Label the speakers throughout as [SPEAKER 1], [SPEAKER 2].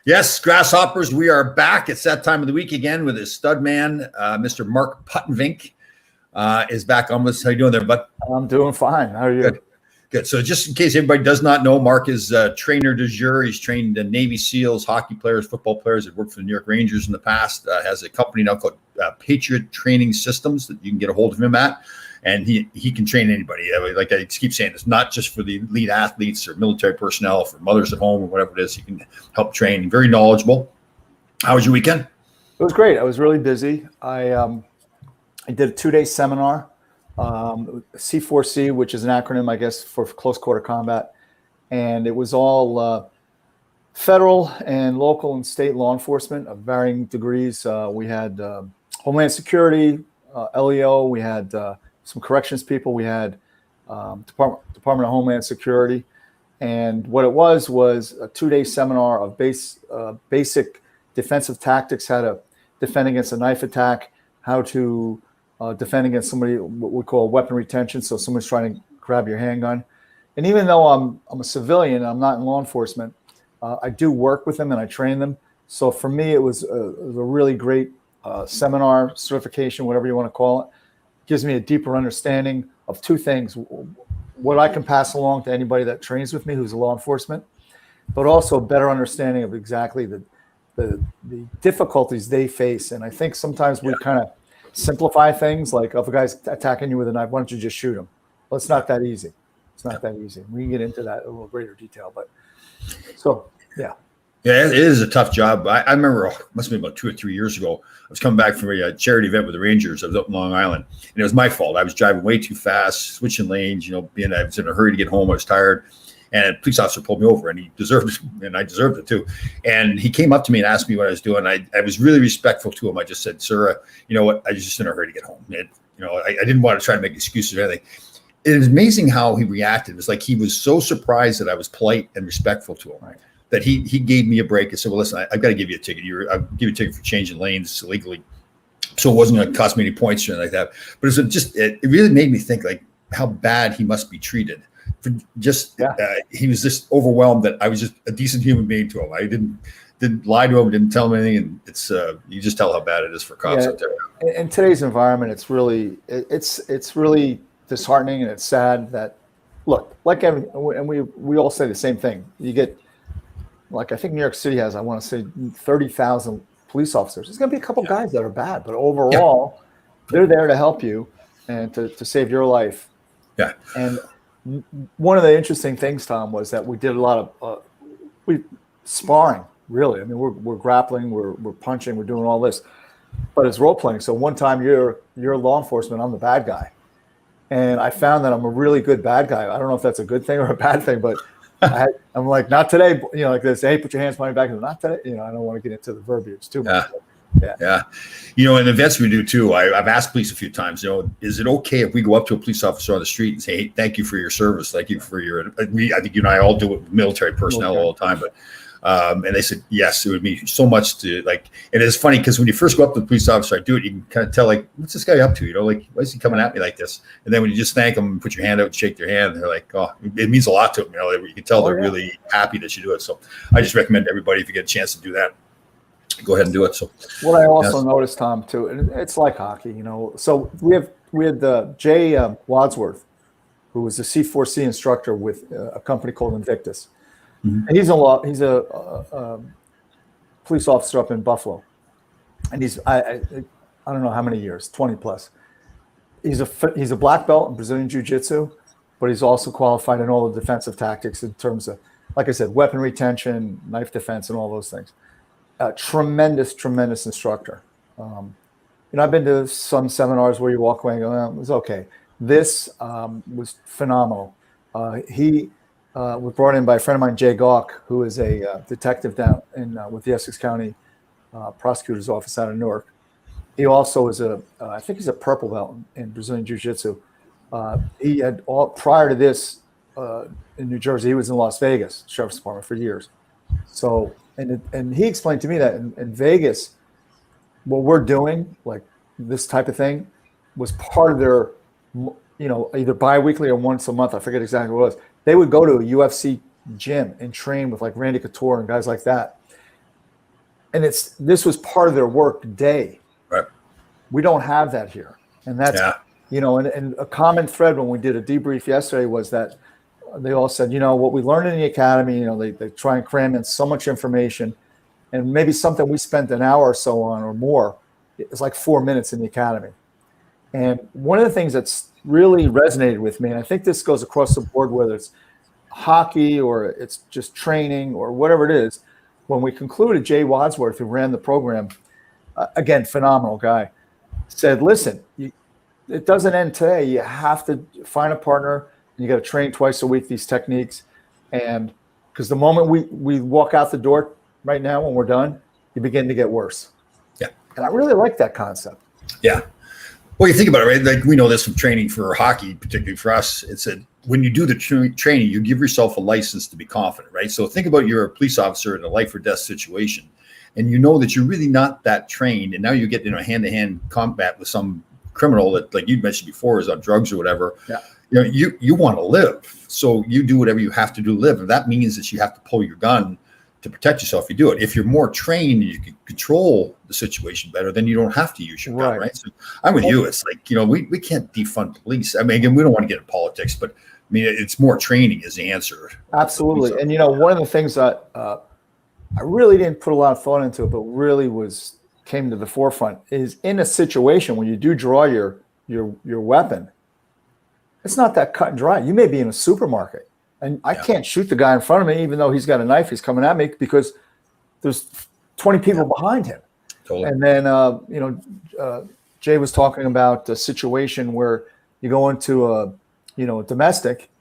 [SPEAKER 1] Yes, Grasshoppers, we are back. It's that time of the week again with his stud man, Mr. Mark Puttenvink is back on with us. How you doing there, bud?
[SPEAKER 2] I'm doing fine. How are you?
[SPEAKER 1] Good. So just in case everybody does not know, Mark is trainer de jour. He's trained Navy SEALs, hockey players, football players that worked for the New York Rangers in the past. Has a company now called Patriot Training Systems that you can get a hold of him at. And he can train anybody. Like I keep saying, it's not just for the elite athletes or military personnel, for mothers at home or whatever it is. He can help train. Very knowledgeable. How was your weekend?
[SPEAKER 2] It was great. I was really busy. I did a 2-day seminar, C4C, which is an acronym, I guess, for close quarter combat. And it was all federal and local and state law enforcement of varying degrees. We had Homeland Security, LEO. We had some corrections people. We had Department of Homeland Security. And what it was a 2-day seminar of basic defensive tactics, how to defend against a knife attack, how to defend against somebody, what we call weapon retention. So someone's trying to grab your handgun. And even though I'm a civilian, I'm not in law enforcement, I do work with them and I train them. So for me, it was a really great seminar, certification, whatever you want to call it. Gives me a deeper understanding of two things: what I can pass along to anybody that trains with me who's law enforcement, but also a better understanding of exactly the difficulties they face. And I think sometimes we kind of simplify things, like if a guy's attacking you with a knife, why don't you just shoot him? Well, it's not that easy. It's not that easy. We can get into that in a little greater detail, but so yeah.
[SPEAKER 1] Yeah, it is a tough job. I remember, it must have been about 2 or 3 years ago, I was coming back from a charity event with the Rangers. I was up in Long Island, and it was my fault. I was driving way too fast, switching lanes, I was in a hurry to get home. I was tired, and a police officer pulled me over, and he deserved it, and I deserved it too. And he came up to me and asked me what I was doing. I was really respectful to him. I just said, "Sir, you know what? I was just in a hurry to get home." I didn't want to try to make excuses or anything. It was amazing how he reacted. It was like he was so surprised that I was polite and respectful to him. Right. That he gave me a break and said, "Well, listen, I've got to give you a ticket. I'll give you a ticket for changing lanes illegally, so it wasn't going to cost me any points or anything like that." But it really made me think like how bad he must be treated. He was just overwhelmed that I was just a decent human being to him. I didn't lie to him, didn't tell him anything, and it's you just tell how bad it is for cops out there.
[SPEAKER 2] In today's environment, it's really disheartening, and it's sad that and we all say the same thing. You get, like, I think New York City has, I want to say 30,000 police officers. There's going to be a couple guys that are bad, but overall, they're there to help you and to save your life.
[SPEAKER 1] Yeah.
[SPEAKER 2] And one of the interesting things, Tom, was that we did a lot of sparring, really. I mean, we're grappling, we're punching, we're doing all this, but it's role playing. So one time you're law enforcement, I'm the bad guy. And I found that I'm a really good bad guy. I don't know if that's a good thing or a bad thing, but I'm like, not today, like this. Hey, put your hands behind your back. Not today. I don't want to get into the verbiage too much.
[SPEAKER 1] Yeah. In events we do too, I've asked police a few times, is it okay if we go up to a police officer on the street and say, "Hey, thank you for your service. Thank you for your," I think you and I all do it with military personnel all the time, but and they said, yes, it would mean so much to like, and it's funny because when you first go up to the police officer, I do it, you can kind of tell like, what's this guy up to? Like, why is he coming at me like this? And then when you just thank them and put your hand out and shake their hand, they're like, oh, it means a lot to them. You can tell they're really happy that you do it. So I just recommend everybody, if you get a chance to do that, go ahead and do it. So
[SPEAKER 2] what I also noticed, Tom, too, and it's like hockey, so we had Jay Wadsworth, who was a C4C instructor with a company called Invictus. Mm-hmm. And he's a police officer up in Buffalo, and I don't know how many years, 20 plus. He's a black belt in Brazilian Jiu-Jitsu, but he's also qualified in all the defensive tactics in terms of, like I said, weapon retention, knife defense, and all those things. Tremendous instructor. I've been to some seminars where you walk away and go, it was okay. This was phenomenal. He was brought in by a friend of mine, Jay Gawk, who is a detective down with the Essex County Prosecutor's Office out of Newark. He also is I think he's a purple belt in Brazilian Jiu-Jitsu. He had prior to this in New Jersey, he was in Las Vegas Sheriff's Department for years. So, and he explained to me that in Vegas, what we're doing, like this type of thing, was part of their, either biweekly or once a month. I forget exactly what it was. They would go to a UFC gym and train with like Randy Couture and guys like that. And this was part of their work day.
[SPEAKER 1] Right.
[SPEAKER 2] We don't have that here. And that's, and a common thread when we did a debrief yesterday was that they all said, what we learned in the academy, they try and cram in so much information, and maybe something we spent an hour or so on or more is like 4 minutes in the academy. And one of the things that's really resonated with me, and I think this goes across the board, whether it's hockey or it's just training or whatever it is, when we concluded, Jay Wadsworth, who ran the program, again, phenomenal guy, said, listen, it doesn't end today. You have to find a partner, and you got to train twice a week these techniques. And because the moment we walk out the door right now, when we're done, you begin to get worse.
[SPEAKER 1] Yeah.
[SPEAKER 2] And I really like that concept.
[SPEAKER 1] Yeah. Well, you think about it, right? Like we know this from training for hockey, particularly for us. It's that when you do the training, you give yourself a license to be confident, right? So think about you're a police officer in a life or death situation, and you know that you're really not that trained, and now you get hand-to-hand combat with some criminal that, like you mentioned before, is on drugs or whatever.
[SPEAKER 2] Yeah.
[SPEAKER 1] You want to live, so you do whatever you have to do to live, and that means that you have to pull your gun to protect yourself. You do it. If you're more trained and you can control the situation better, then you don't have to use your gun, right? So I'm with you. It's like, we can't defund police. I mean, again, we don't want to get in politics, but I mean, it's more training is the answer.
[SPEAKER 2] Absolutely. And, one of the things that I really didn't put a lot of thought into it, but really came to the forefront is in a situation when you do draw your weapon, it's not that cut and dry. You may be in a supermarket. And I can't shoot the guy in front of me, even though he's got a knife. He's coming at me because there's 20 people behind him.
[SPEAKER 1] Totally.
[SPEAKER 2] And then, Jay was talking about a situation where you go into a domestic,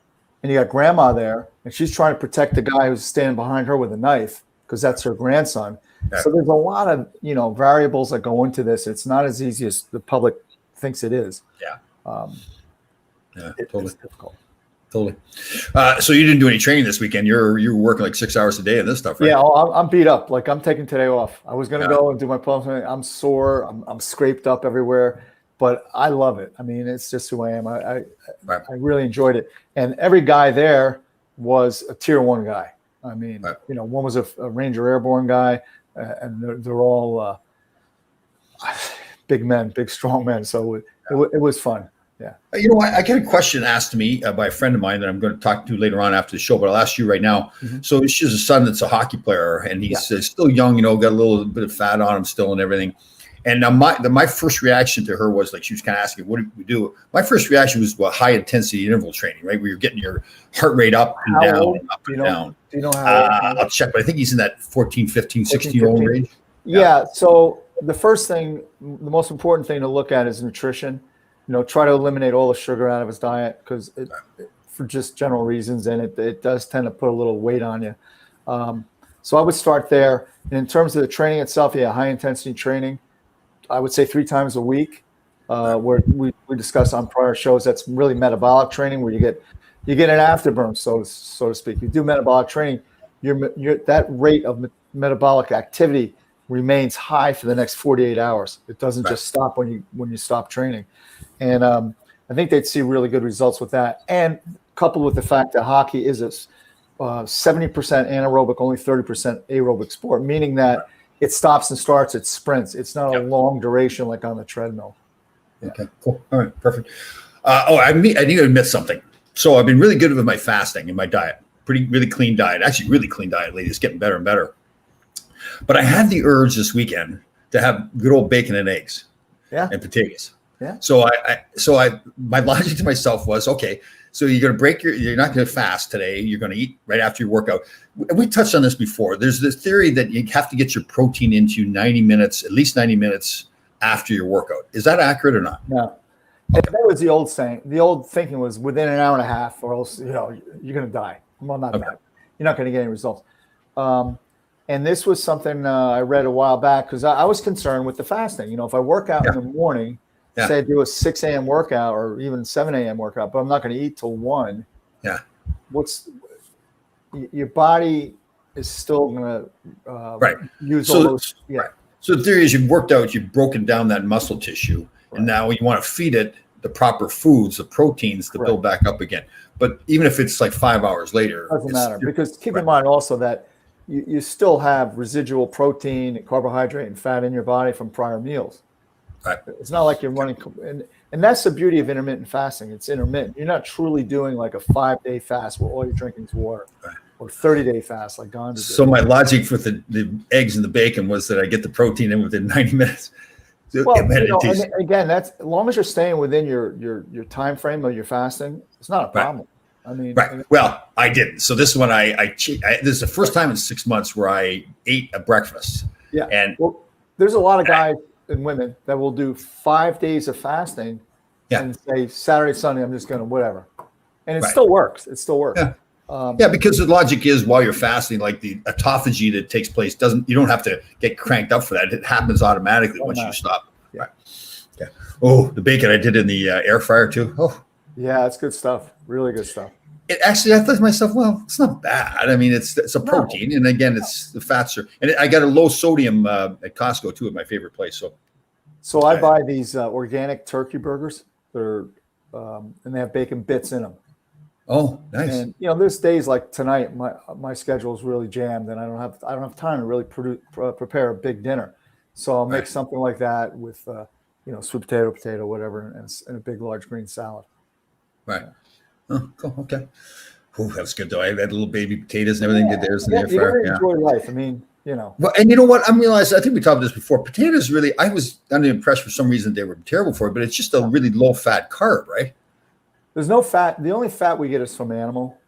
[SPEAKER 2] and you got grandma there, and she's trying to protect the guy who's standing behind her with a knife because that's her grandson. Yeah. So there's a lot of variables that go into this. It's not as easy as the public thinks it is.
[SPEAKER 1] Yeah.
[SPEAKER 2] Totally. It's difficult.
[SPEAKER 1] Totally. So you didn't do any training this weekend. You're working like 6 hours a day and this stuff, right?
[SPEAKER 2] Yeah, I'm beat up. Like I'm taking today off. I was going to go and do my pump. I'm sore. I'm scraped up everywhere, but I love it. I mean, it's just who I am. I really enjoyed it. And every guy there was a tier 1 guy. I mean, one was a Ranger Airborne guy, and they're all big men, big strong men. So it was fun. Yeah.
[SPEAKER 1] I get a question asked to me by a friend of mine that I'm going to talk to later on after the show, but I'll ask you right now. Mm-hmm. So she has a son that's a hockey player, and he's still young, got a little bit of fat on him still and everything. And now my first reaction to her was like, she was kind of asking, what did we do? My first reaction was high intensity interval training, right? Where you're getting your heart rate up and down, and up and down.
[SPEAKER 2] Do you know how?
[SPEAKER 1] I'll check, but I think he's in that 14, 15, 16-year-old range.
[SPEAKER 2] Yeah. So the most important thing to look at is nutrition. Try to eliminate all the sugar out of his diet because for just general reasons, and it does tend to put a little weight on you. So I would start there. And in terms of the training itself, high intensity training, I would say 3 times a week. Where we discussed on prior shows, that's really metabolic training where you get an afterburn, so to speak. You do metabolic training, that rate of metabolic activity remains high for the next 48 hours. It doesn't just stop when you stop training. And I think they'd see really good results with that. And coupled with the fact that hockey is a 70% anaerobic, only 30% aerobic sport, meaning that it stops and starts, it sprints. It's not a long duration like on the treadmill.
[SPEAKER 1] Yeah. Okay, cool. All right, perfect. I need to admit something. So I've been really good with my fasting and my diet. Really clean diet. Actually, really clean diet lately. It's getting better and better. But I had the urge this weekend to have good old bacon and eggs and potatoes.
[SPEAKER 2] Yeah.
[SPEAKER 1] So my logic to myself was, okay, so you're going to you're not going to fast today. You're going to eat right after your workout. We touched on this before. There's this theory that you have to get your protein into at least 90 minutes after your workout. Is that accurate or not?
[SPEAKER 2] No. Okay. That was the old saying. The old thinking was within an hour and a half, or else you're going to die. Well, not that. You're not going to get any results. And this was something I read a while back because I was concerned with the fasting. If I work out in the morning, say I do a 6 a.m. workout or even 7 a.m. workout, but I'm not going to eat till 1.
[SPEAKER 1] Yeah.
[SPEAKER 2] Your body is still going to use all those. Yeah.
[SPEAKER 1] Right. So the theory is you've worked out, you've broken down that muscle tissue, and now you want to feed it the proper foods, the proteins to
[SPEAKER 2] Correct.
[SPEAKER 1] build back up again. But even if it's like 5 hours later,
[SPEAKER 2] Doesn't matter, because keep
[SPEAKER 1] right.
[SPEAKER 2] in mind also that you still have residual protein, carbohydrate, and fat in your body from prior meals.
[SPEAKER 1] Right.
[SPEAKER 2] It's not like you're running, and that's the beauty of intermittent fasting. It's intermittent. You're not truly doing like a 5-day fast where all you're drinking is water,
[SPEAKER 1] Right.
[SPEAKER 2] or 30-day fast like Gandhi did.
[SPEAKER 1] So my logic with the eggs and the bacon was that I get the protein in within 90 minutes.
[SPEAKER 2] Well, and again, that's as long as you're staying within your time frame of your fasting, it's not a problem. I mean,
[SPEAKER 1] right. Well, I didn't. So this one, this is the first time in 6 months where I ate a breakfast.
[SPEAKER 2] Yeah.
[SPEAKER 1] And
[SPEAKER 2] well, there's a lot of guys and women that will do 5 days of fasting and say Saturday, Sunday, I'm just going to whatever. And it still works. It still works.
[SPEAKER 1] Yeah. Because the logic is while you're fasting, like the autophagy that takes place you don't have to get cranked up for that. It happens automatically once you stop.
[SPEAKER 2] Yeah.
[SPEAKER 1] Right. Yeah. Oh, the bacon I did in the air fryer too. Oh.
[SPEAKER 2] Yeah, it's good stuff. Really good stuff.
[SPEAKER 1] It actually, I thought to myself, well, it's not bad. I mean, it's a protein, and again, it's the fats are, and I got a low sodium at Costco too, at my favorite place.
[SPEAKER 2] So I buy these organic turkey burgers. They're and they have bacon bits in them.
[SPEAKER 1] Oh, nice.
[SPEAKER 2] And there's days like tonight, my schedule is really jammed, and I don't have time to really prepare a big dinner. So I'll make something like that with sweet potato, whatever, and a big large green salad.
[SPEAKER 1] Right. Oh, cool. Okay. Oh, that's good though. I had little baby potatoes and everything. Did theirs in the air fryer.
[SPEAKER 2] Enjoy life. I mean,
[SPEAKER 1] Well, and you know what? I'm realizing. I think we talked about this before. Potatoes really. I was under the impression for some reason they were terrible for it, but it's just a really low fat carb, right?
[SPEAKER 2] There's no fat. The only fat we get is from animal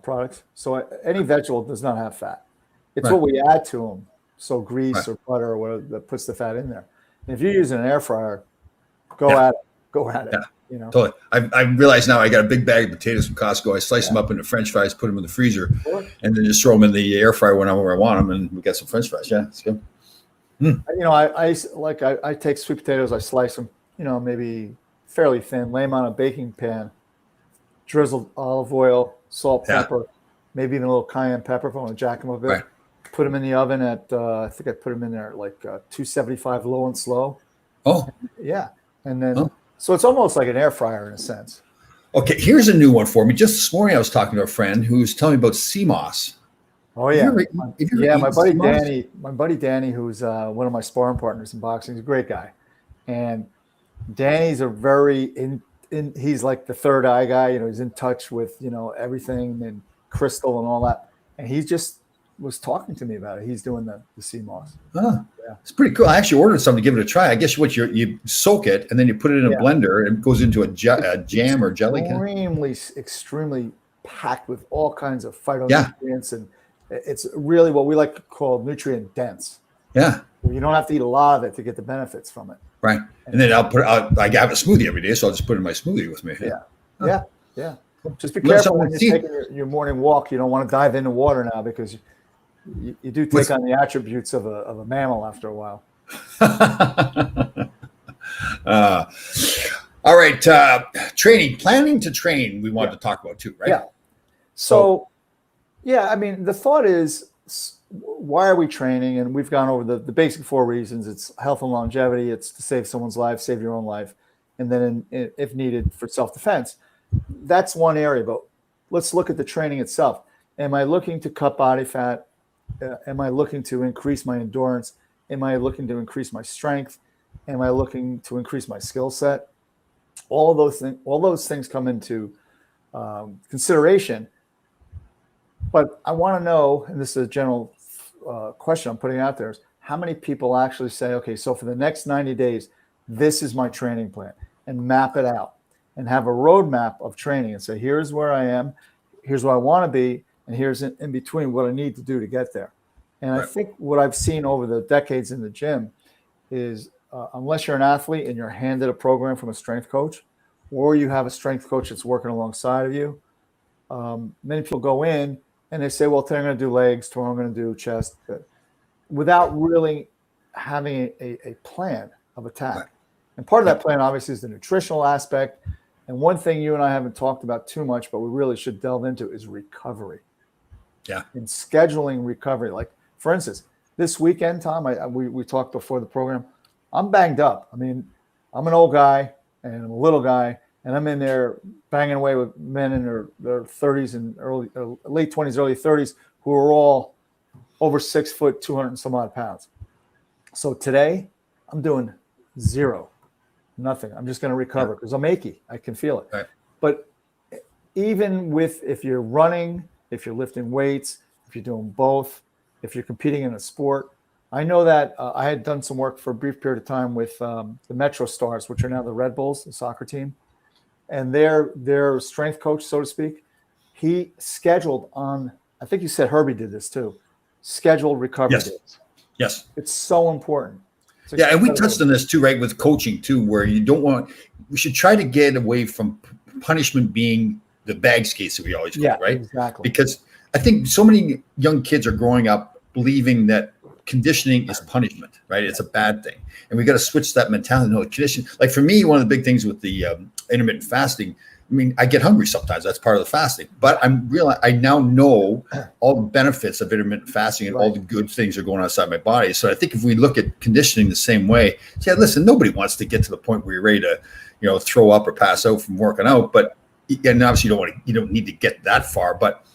[SPEAKER 2] products. So any vegetable does not have fat. It's what we add to them. So grease or butter or whatever that puts the fat in there. And if you're using an air fryer, go at it. Go at it. Yeah.
[SPEAKER 1] Totally. I realize now I got a big bag of potatoes from Costco. I slice them up into French fries, put them in the freezer, and then just throw them in the air fryer whenever I want them, and we got some French fries. Yeah, it's good.
[SPEAKER 2] I take sweet potatoes, I slice them, maybe fairly thin, lay them on a baking pan, drizzle olive oil, salt, pepper, maybe even a little cayenne pepper if I want to jack them a bit. Right. Put them in the oven at I think I put them in there at like 275 low and slow.
[SPEAKER 1] Oh,
[SPEAKER 2] yeah, and then. So it's almost like an air fryer in a sense.
[SPEAKER 1] Okay, here's a new one for me. Just this morning, I was talking to a friend who was telling me about sea moss.
[SPEAKER 2] Oh yeah, my buddy Danny, who's one of my sparring partners in boxing. He's a great guy, and Danny's a very he's like the third eye guy. He's in touch with everything and crystal and all that. And he just was talking to me about it. He's doing the sea moss.
[SPEAKER 1] Oh, yeah. It's pretty cool. I actually ordered some to give it a try. I guess you soak it and then you put it in a blender and it goes into a jam or jelly.
[SPEAKER 2] Extremely packed with all kinds of phytonutrients, and it's really what we like to call nutrient dense.
[SPEAKER 1] Yeah.
[SPEAKER 2] You don't have to eat a lot of it to get the benefits from it.
[SPEAKER 1] Right. And then I have a smoothie every day, so I'll just put it in my smoothie with me.
[SPEAKER 2] Yeah. Just be careful when you're taking your morning walk. You don't want to dive into water now because you do take on the attributes of a mammal after a while.
[SPEAKER 1] All right. Planning to train, we wanted to talk about too, right?
[SPEAKER 2] Yeah. So, I mean, the thought is, why are we training? And we've gone over the basic 4 reasons. It's health and longevity. It's to save someone's life, save your own life. And then if needed for self-defense. That's one area, but let's look at the training itself. Am I looking to cut body fat? Am I looking to increase my endurance? Am I looking to increase my strength? Am I looking to increase my skill set? All those things come into consideration. But I want to know, and this is a general question I'm putting out there, is how many people actually say, okay, so for the next 90 days, this is my training plan, and map it out and have a roadmap of training and say, here's where I am, here's where I want to be, and here's in between what I need to do to get there. And I think what I've seen over the decades in the gym is unless you're an athlete and you're handed a program from a strength coach, or you have a strength coach that's working alongside of you, many people go in and they say, well, today I'm going to do legs, tomorrow I'm going to do chest, without really having a plan of attack. Right. And part of that plan, obviously, is the nutritional aspect. And one thing you and I haven't talked about too much, but we really should delve into, is recovery.
[SPEAKER 1] Yeah.
[SPEAKER 2] And scheduling recovery. Like, for instance, this weekend, Tom, we talked before the program, I'm banged up. I mean, I'm an old guy and I'm a little guy, and I'm in there banging away with men in their 30s and late 20s, early 30s, who are all over 6 foot, 200 and some odd pounds. So today I'm doing zero, nothing. I'm just going to recover because I'm achy. I can feel it.
[SPEAKER 1] Right.
[SPEAKER 2] But even if you're running, if you're lifting weights, if you're doing both, if you're competing in a sport, I know that I had done some work for a brief period of time with the Metro Stars, which are now the Red Bulls, the soccer team, and their strength coach, so to speak, he scheduled on, I think you said Herbie did this too, scheduled recovery days.
[SPEAKER 1] Yes.
[SPEAKER 2] It's so important.
[SPEAKER 1] Yeah, and we touched on this too, right, with coaching too, where we should try to get away from punishment being the bag skates that we always call, right?
[SPEAKER 2] Exactly.
[SPEAKER 1] Because I think so many young kids are growing up believing that conditioning is punishment, right? It's a bad thing. And we got to switch that mentality. No, conditioning, like for me, one of the big things with the intermittent fasting, I mean, I get hungry sometimes. That's part of the fasting. But I now know all the benefits of intermittent fasting and all the good things are going on inside my body. So I think if we look at conditioning the same way, yeah, listen, nobody wants to get to the point where you're ready to, throw up or pass out from working out. But and obviously you don't need to get that far. But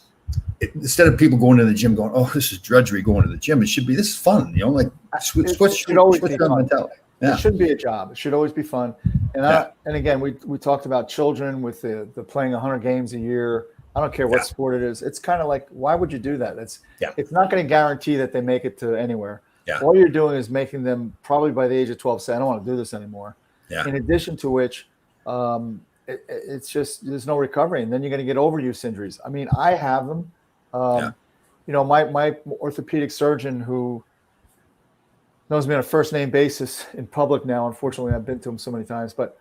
[SPEAKER 1] instead of people going to the gym going, oh, this is drudgery going to the gym, it should be, this is fun, like switch that mentality. Yeah.
[SPEAKER 2] It should be a job. It should always be fun. And and again, we talked about children with the playing 100 games a year. I don't care what sport it is. It's kind of like, why would you do that? It's not going to guarantee that they make it to anywhere.
[SPEAKER 1] Yeah.
[SPEAKER 2] All you're doing is making them probably by the age of 12 say, I don't want to do this anymore. Yeah. In addition to which, it's just, there's no recovery. And then you're going to get overuse injuries. I mean, I have them. My orthopedic surgeon who knows me on a first name basis in public now. Unfortunately, I've been to him so many times, but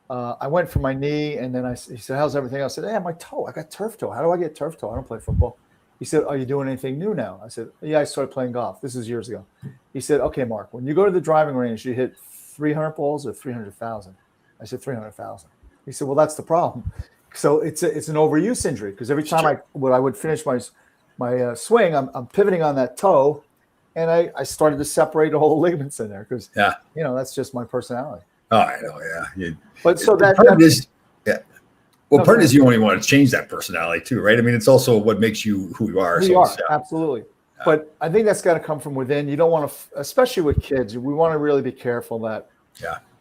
[SPEAKER 2] I went for my knee and then he said, how's everything? I said, hey, my toe, I got turf toe. How do I get turf toe? I don't play football. He said, are you doing anything new now? I said, yeah, I started playing golf. This is years ago. He said, okay, Mark, when you go to the driving range, you hit 300 balls or 300,000. I said, 300,000. He said, well, that's the problem. So it's an overuse injury because every time I would finish my swing, I'm pivoting on that toe, and I started to separate all the ligaments in there because that's just my personality.
[SPEAKER 1] Oh, I know, yeah.
[SPEAKER 2] But so that
[SPEAKER 1] part is part is you only want to change that personality too, right? I mean, it's also what makes you who you are.
[SPEAKER 2] Absolutely. Yeah. But I think that's got to come from within. You don't want to, especially with kids, we want to really be careful that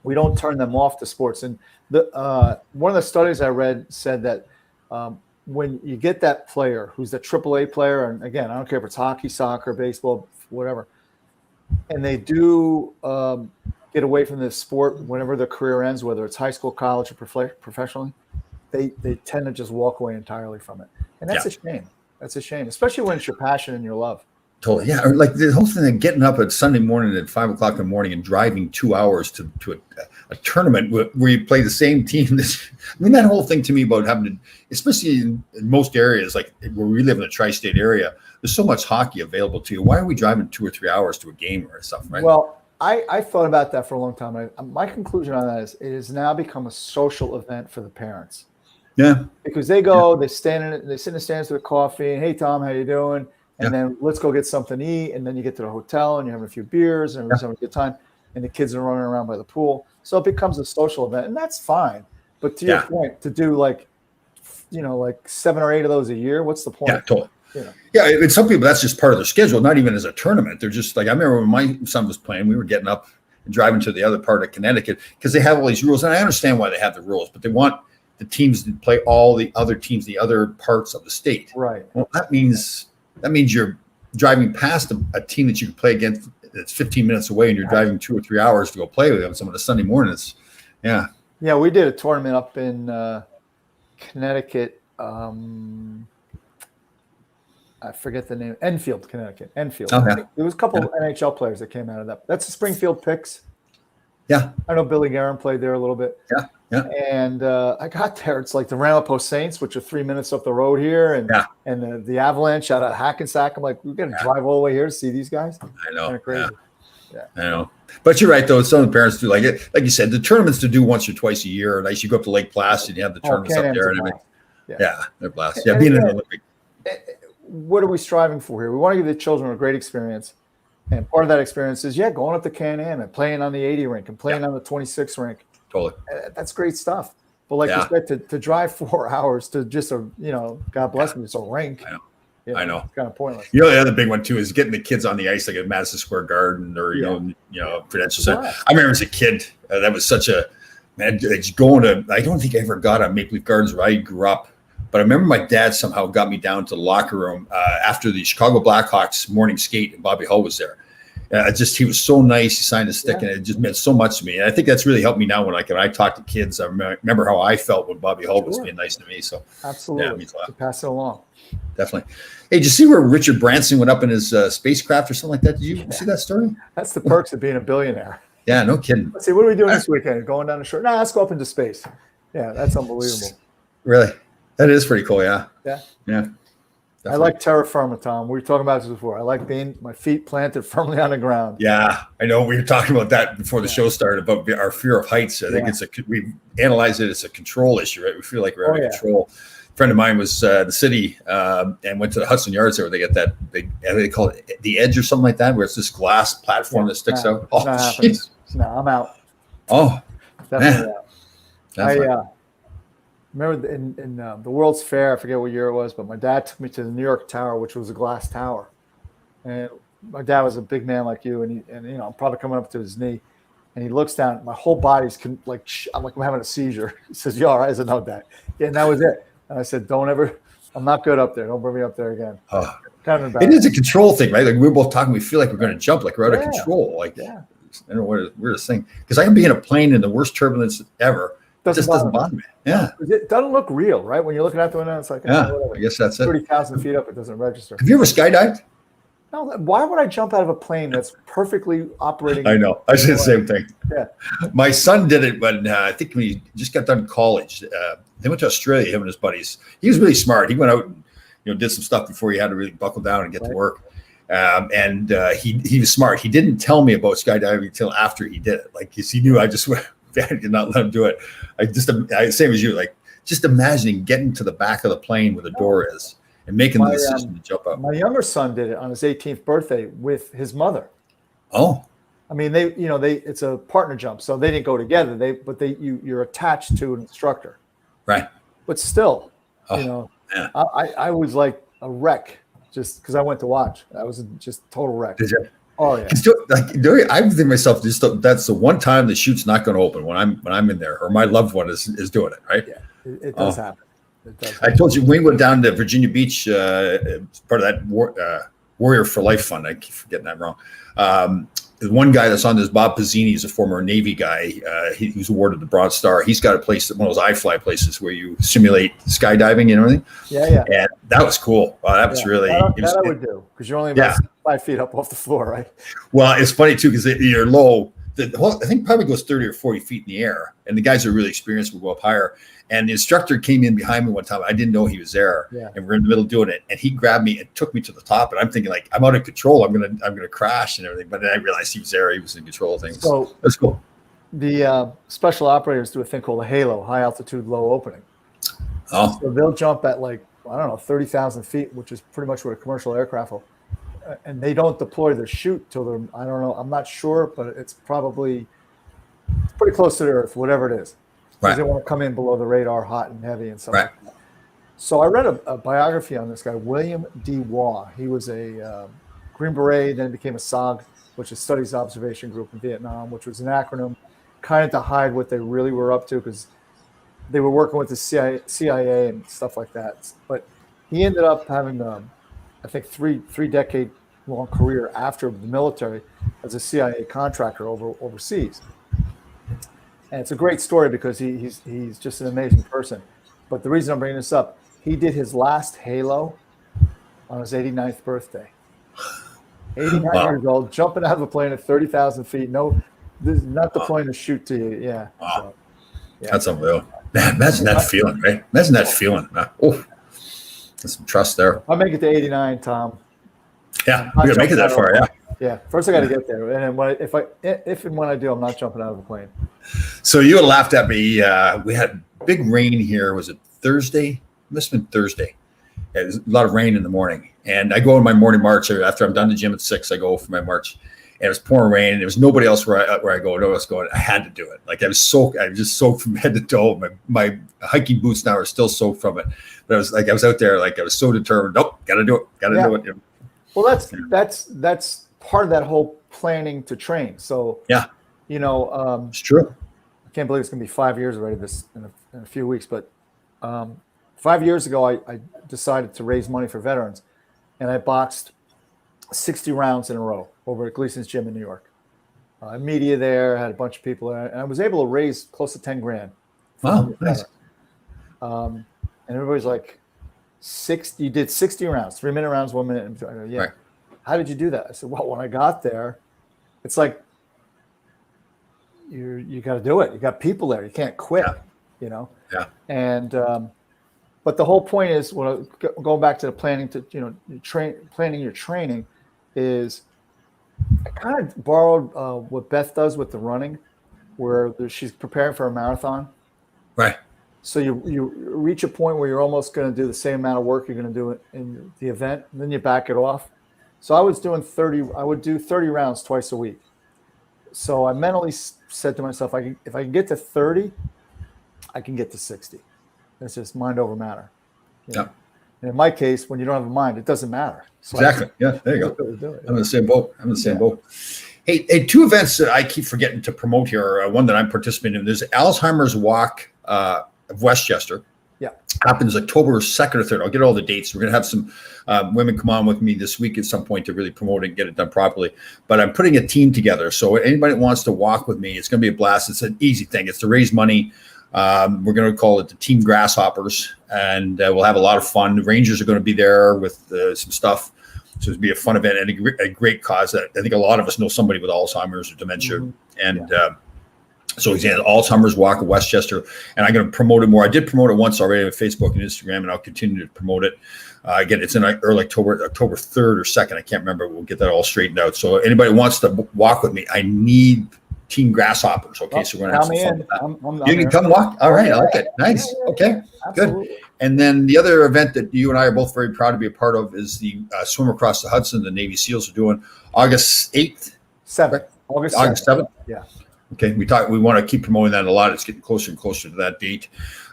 [SPEAKER 2] we don't turn them off to sports. And one of the studies I read said that when you get that player who's the AAA player, and again, I don't care if it's hockey, soccer, baseball, whatever, and they do get away from this sport whenever their career ends, whether it's high school, college, or professionally, they tend to just walk away entirely from it. And that's a shame. That's a shame, especially when it's your passion and your love.
[SPEAKER 1] Totally. Yeah. Or like the whole thing of getting up at Sunday morning at 5 o'clock in the morning and driving 2 hours to a tournament where you play the same team. That whole thing to me about having to, especially in most areas, like where we live in the tri-state area, there's so much hockey available to you. Why are we driving 2 or 3 hours to a game or something? Right.
[SPEAKER 2] Well, I thought about that for a long time. My conclusion on that is it has now become a social event for the parents.
[SPEAKER 1] Yeah.
[SPEAKER 2] Because they go, they sit in the stands with a coffee, and hey, Tom, how you doing? And then let's go get something to eat. And then you get to the hotel and you're having a few beers and everyone's having a good time. And the kids are running around by the pool. So it becomes a social event, and that's fine. But to your point, to do like 7 or 8 of those a year, what's the point?
[SPEAKER 1] Yeah, totally. Yeah, and some people, that's just part of their schedule, not even as a tournament. They're just like, I remember when my son was playing, we were getting up and driving to the other part of Connecticut because they have all these rules. And I understand why they have the rules, but they want the teams to play all the other teams, the other parts of the state.
[SPEAKER 2] Right.
[SPEAKER 1] Well, that means you're driving past a team that you can play against that's 15 minutes away, and you're driving 2 or 3 hours to go play with them. Some of the Sunday mornings. Yeah. Yeah,
[SPEAKER 2] we did a tournament up in Connecticut. I forget the name. Enfield, Connecticut. Enfield.
[SPEAKER 1] Okay.
[SPEAKER 2] There was a couple of NHL players that came out of that. That's the Springfield Picks.
[SPEAKER 1] Yeah.
[SPEAKER 2] I know Billy Guerin played there a little bit.
[SPEAKER 1] Yeah. Yeah.
[SPEAKER 2] And I got there. It's like the Ramapo Saints, which are 3 minutes up the road here, and the Avalanche out of Hackensack. I'm like, we're going to drive all the way here to see these guys.
[SPEAKER 1] I know.
[SPEAKER 2] Kind of crazy.
[SPEAKER 1] Yeah. I know. But you're right, though. Some of the parents do like it. Like you said, the tournaments to do once or twice a year. Nice. You go up to Lake Placid, you have the tournaments up there. And they're blessed. Yeah, being in the Olympic.
[SPEAKER 2] What are we striving for here? We want to give the children a great experience. And part of that experience is, going up to Can-Am and playing on the 80 rink and playing on the 26 rink.
[SPEAKER 1] Totally.
[SPEAKER 2] That's great stuff. But like you
[SPEAKER 1] Yeah.
[SPEAKER 2] said, to drive 4 hours to just God bless me, it's a rink.
[SPEAKER 1] I know.
[SPEAKER 2] You
[SPEAKER 1] I know.
[SPEAKER 2] It's kind of pointless.
[SPEAKER 1] You know, the other big one too is getting the kids on the ice, like at Madison Square Garden or Prudential Center.
[SPEAKER 2] Wow.
[SPEAKER 1] I remember as a kid, that was such a man. Just going to, I don't think I ever got on Maple Leaf Gardens where I grew up, but I remember my dad somehow got me down to the locker room after the Chicago Blackhawks morning skate, and Bobby Hull was there. He was so nice. He signed a stick, and it just meant so much to me. And I think that's really helped me now when I talk to kids. I remember how I felt when Bobby Hull was being nice to me. So
[SPEAKER 2] absolutely, pass it along.
[SPEAKER 1] Definitely. Hey, did you see where Richard Branson went up in his spacecraft or something like that? Did you see that story?
[SPEAKER 2] That's the perks of being a billionaire.
[SPEAKER 1] Yeah, no kidding.
[SPEAKER 2] Let's see, what are we doing this weekend? Going down the shore? No, let's go up into space. Yeah, that's unbelievable.
[SPEAKER 1] Really? That is pretty cool, yeah.
[SPEAKER 2] Yeah.
[SPEAKER 1] Yeah.
[SPEAKER 2] Definitely. I like terra firma, Tom. We were talking about this before. I like being my feet planted firmly on the ground.
[SPEAKER 1] Yeah, I know. We were talking about that before the show started about our fear of heights. I think we analyze it as a control issue, right? We feel like we're out of control. A friend of mine was the city and went to the Hudson Yards there where they get that big, they call it the edge or something like that, where it's this glass platform that sticks out. Oh, jeez.
[SPEAKER 2] No, I'm out.
[SPEAKER 1] Oh,
[SPEAKER 2] definitely
[SPEAKER 1] out.
[SPEAKER 2] I remember in the World's Fair, I forget what year it was, but my dad took me to the New York Tower, which was a glass tower. And my dad was a big man like you, and I'm probably coming up to his knee, and he looks down. My whole body's I'm having a seizure. He says, "You all right?" I said, "No, Dad." Yeah, and that was it. And I said, I'm not good up there. Don't bring me up there again. Kind of
[SPEAKER 1] it is a control thing, right? Like we're both talking, we feel like we're going to jump, like we're out of control. Like, I don't know what weirdest thing. Because I can be in a plane in the worst turbulence ever. It just doesn't bother me. Yeah.
[SPEAKER 2] It doesn't look real, right? When you're looking out the window, it's like,
[SPEAKER 1] I guess that's it.
[SPEAKER 2] 30,000 feet up, it doesn't register.
[SPEAKER 1] Have you ever skydived?
[SPEAKER 2] No. Why would I jump out of a plane that's perfectly operating?
[SPEAKER 1] I know. I said the same thing.
[SPEAKER 2] Yeah.
[SPEAKER 1] My son did it when I think when he just got done college. They went to Australia, him and his buddies. He was really smart. He went out and did some stuff before he had to really buckle down and get to work. He was smart. He didn't tell me about skydiving until after he did it. Like he knew I did not let him do it. Same as you, like just imagining getting to the back of the plane where the door is and making the decision to jump up.
[SPEAKER 2] My younger son did it on his 18th birthday with his mother.
[SPEAKER 1] Oh,
[SPEAKER 2] I mean, it's a partner jump, so they didn't go together. You're attached to an instructor,
[SPEAKER 1] right?
[SPEAKER 2] But still, I was like a wreck just because I went to watch. I was just total wreck.
[SPEAKER 1] Did you?
[SPEAKER 2] Oh yeah.
[SPEAKER 1] I think to myself, that's the one time the chute's not going to open when I'm in there, or my loved one is doing it, right?
[SPEAKER 2] Yeah, it does happen.
[SPEAKER 1] I told you we went down to Virginia Beach, part of that Warrior for Life Fund. I keep forgetting that wrong. The one guy that's on this, Bob Pizzini, is a former Navy guy. He was awarded the Bronze Star. He's got a place, one of those iFly places where you simulate skydiving and everything.
[SPEAKER 2] Yeah.
[SPEAKER 1] And that was cool. That was really.
[SPEAKER 2] I would do because you're only about 5 feet up off the floor, right?
[SPEAKER 1] Well, it's funny too because you're low. The whole, I think probably goes 30 or 40 feet in the air, and the guys are really experienced will go up higher. And the instructor came in behind me one time. I didn't know he was there, and we're in the middle of doing it. And he grabbed me and took me to the top. And I'm thinking like I'm out of control. I'm gonna crash and everything. But then I realized he was there. He was in control of things.
[SPEAKER 2] So
[SPEAKER 1] that's cool.
[SPEAKER 2] The special operators do a thing called a halo, high altitude, low opening.
[SPEAKER 1] Oh,
[SPEAKER 2] so they'll jump at 30,000 feet, which is pretty much what a commercial aircraft will. And they don't deploy their chute till they're, I don't know, I'm not sure, but it's pretty close to the earth, whatever it is. Because they want to come in below the radar hot and heavy and stuff like that. So I read a biography on this guy, William D. Waugh. He was a Green Beret, then became a SOG, which is Studies Observation Group in Vietnam, which was an acronym kind of to hide what they really were up to because they were working with the CIA and stuff like that. But he ended up having, I think, three decade long career after the military as a CIA contractor overseas. And it's a great story because he's just an amazing person. But the reason I'm bringing this up, he did his last halo on his 89th birthday. 89 years old, jumping out of a plane at 30,000 feet. No, this is not deploying a chute to you. Yeah.
[SPEAKER 1] Wow. So, that's unreal. Man, imagine that feeling, right? Imagine that feeling. Oh, there's some trust there.
[SPEAKER 2] I'll make it to 89, Tom.
[SPEAKER 1] Yeah, we gotta make it that far. Yeah.
[SPEAKER 2] Yeah. First, I got to get there, and then if and when I do, I'm not jumping out of a plane.
[SPEAKER 1] So you had laughed at me. We had big rain here. Was it Thursday? It must have been Thursday. Yeah, there's a lot of rain in the morning, and I go on my morning march after I'm done the gym at 6. I go for my march, and it was pouring rain, and there was nobody else where I go. No one else going. I had to do it. Like I was just soaked from head to toe. My hiking boots now are still soaked from it. But I was out there, like I was so determined. Nope, got to do it. Got to do it.
[SPEAKER 2] Well, that's part of that whole planning to train. So
[SPEAKER 1] it's true.
[SPEAKER 2] I can't believe it's going to be 5 years already. This in a few weeks, but 5 years ago, I decided to raise money for veterans, and I boxed 60 rounds in a row over at Gleason's gym in New York. Media there, had a bunch of people there, and I was able to raise close to 10 grand.
[SPEAKER 1] Wow, nice.
[SPEAKER 2] And everybody's like, you did 60 rounds, 3-minute rounds, 1 minute. And I go, yeah. Right. How did you do that? I said, well, when I got there, it's like, you got to do it. You got people there. You can't quit, Yeah. And, but the whole point is, going back to the planning planning your training is, I kind of borrowed what Beth does with the running, where she's preparing for a marathon.
[SPEAKER 1] Right.
[SPEAKER 2] So you reach a point where you're almost going to do the same amount of work you're going to do in the event, and then you back it off. So I was doing 30. I would do 30 rounds twice a week. So I mentally said to myself, if I can get to 30, I can get to 60. It's just mind over matter. And in my case, when you don't have a mind, it doesn't matter. So
[SPEAKER 1] exactly. There you go. I'm in the same boat. Hey, two events that I keep forgetting to promote here. One that I'm participating in. There's Alzheimer's Walk of Westchester.
[SPEAKER 2] Yeah.
[SPEAKER 1] Happens October 2nd or 3rd. I'll get all the dates. We're going to have some women come on with me this week at some point to really promote it and get it done properly. But I'm putting a team together. So anybody that wants to walk with me, it's going to be a blast. It's an easy thing. It's to raise money. We're going to call it the Team Grasshoppers, and we'll have a lot of fun. The Rangers are going to be there with some stuff. So it'll be a fun event and a great cause. I think a lot of us know somebody with Alzheimer's or dementia. Mm-hmm. And so he's in Alzheimer's Walk of Westchester, and I'm going to promote it more. I did promote it once already on Facebook and Instagram, and I'll continue to promote it. Again, it's in early October 3rd or 2nd. I can't remember. We'll get that all straightened out. So anybody who wants to walk with me, I need Team Grasshoppers. Okay, so we're going to have some fun with that. You can come walk. All right, I like it. Nice. Okay, good. And then the other event that you and I are both very proud to be a part of is the Swim Across the Hudson. The Navy SEALs are doing August 8th.
[SPEAKER 2] 7th.
[SPEAKER 1] August 7th.
[SPEAKER 2] Yeah.
[SPEAKER 1] Okay, we want to keep promoting that a lot. It's getting closer and closer to that date,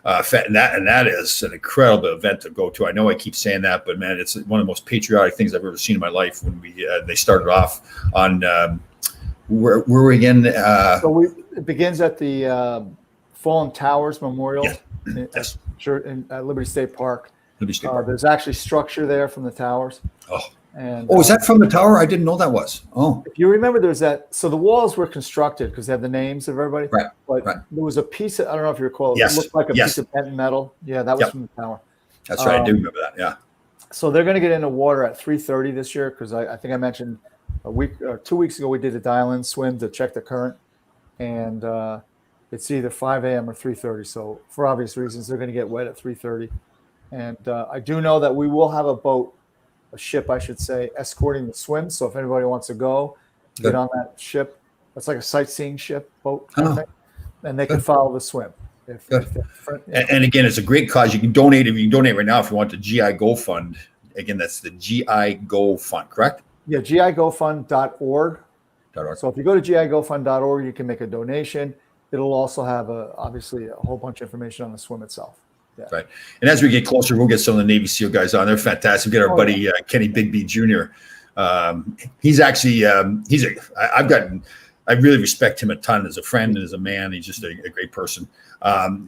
[SPEAKER 1] and that is an incredible event to go to. I know I keep saying that, but man, it's one of the most patriotic things I've ever seen in my life. When they started off on where were we again?
[SPEAKER 2] It begins at the Fallen Towers Memorial.
[SPEAKER 1] Yes.
[SPEAKER 2] At Liberty State Park.
[SPEAKER 1] Liberty State Park.
[SPEAKER 2] There's actually structure there from the towers.
[SPEAKER 1] And is that from the tower? I didn't know that was. Oh,
[SPEAKER 2] if you remember, there's that. So the walls were constructed because they have the names of everybody.
[SPEAKER 1] Right.
[SPEAKER 2] But there was a piece of, I don't know if you recall.
[SPEAKER 1] Yes.
[SPEAKER 2] It looked like a piece of bent metal. Yeah, that was from the tower.
[SPEAKER 1] That's right. I do remember that. Yeah.
[SPEAKER 2] So they're going to get into water at 3:30 this year because I think I mentioned a week or 2 weeks ago we did a dial-in swim to check the current, and it's either 5 a.m. or 3:30. So for obvious reasons, they're going to get wet at 3:30. And I do know that we will have a ship, I should say, escorting the swim. So if anybody wants to go, get on that ship. That's like a sightseeing ship boat, and they can follow the swim.
[SPEAKER 1] And again, it's a great cause. You can donate. If you can donate right now, if you want the GI Go Fund. Again, that's the GI Go Fund, correct?
[SPEAKER 2] Yeah, gigofund.org. So if you go to gigofund.org, you can make a donation. It'll also have obviously a whole bunch of information on the swim itself. Yeah.
[SPEAKER 1] Right. And as we get closer, we'll get some of the Navy SEAL guys on. They're fantastic. We get our buddy Kenny Bigby Jr. He's actually I really respect him a ton as a friend and as a man. He's just a great person.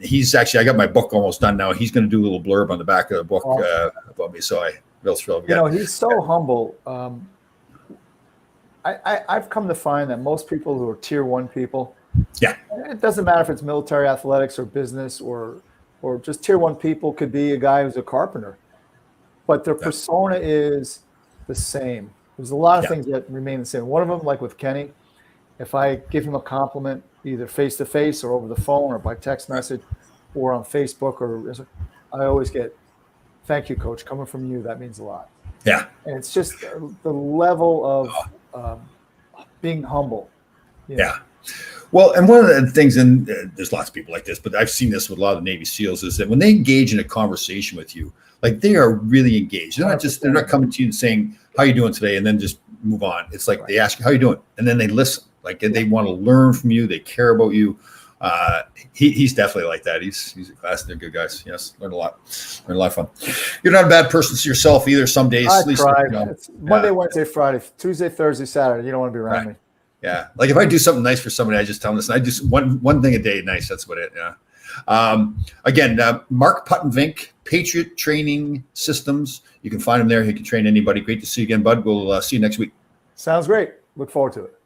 [SPEAKER 1] He's actually, I got my book almost done now. He's going to do a little blurb on the back of the book about me. So I'm real thrilled.
[SPEAKER 2] He's so humble. I've come to find that most people who are tier 1 people, it doesn't matter if it's military athletics or business or just tier 1 people, could be a guy who's a carpenter, but their persona is the same. There's a lot of things that remain the same. One of them, like with Kenny, if I give him a compliment, either face to face or over the phone or by text message or on Facebook, I always get, "Thank you, Coach. Coming from you, that means a lot."
[SPEAKER 1] Yeah.
[SPEAKER 2] And it's just the level of being humble.
[SPEAKER 1] Yeah. Well, and one of the things, and there's lots of people like this, but I've seen this with a lot of the Navy SEALs, is that when they engage in a conversation with you, like they are really engaged. They're not coming to you and saying, "How you doing today?" and then just move on. It's like they ask you, how you doing? And then they listen. Like they want to learn from you. They care about you. He's definitely like that. He's a class. They're good guys. Yes, learn a lot of fun. You're not a bad person to yourself either. Some days,
[SPEAKER 2] I
[SPEAKER 1] at least,
[SPEAKER 2] try.
[SPEAKER 1] you know,
[SPEAKER 2] It's Monday, Wednesday, Friday, Tuesday, Thursday, Saturday. You don't want to be around me.
[SPEAKER 1] Yeah, like if I do something nice for somebody, I just tell them, listen, I do one thing a day. Nice. That's what it. Yeah. Again, Mark Putton-Vink, Patriot Training Systems. You can find him there. He can train anybody. Great to see you again, bud. We'll see you next week.
[SPEAKER 2] Sounds great. Look forward to it.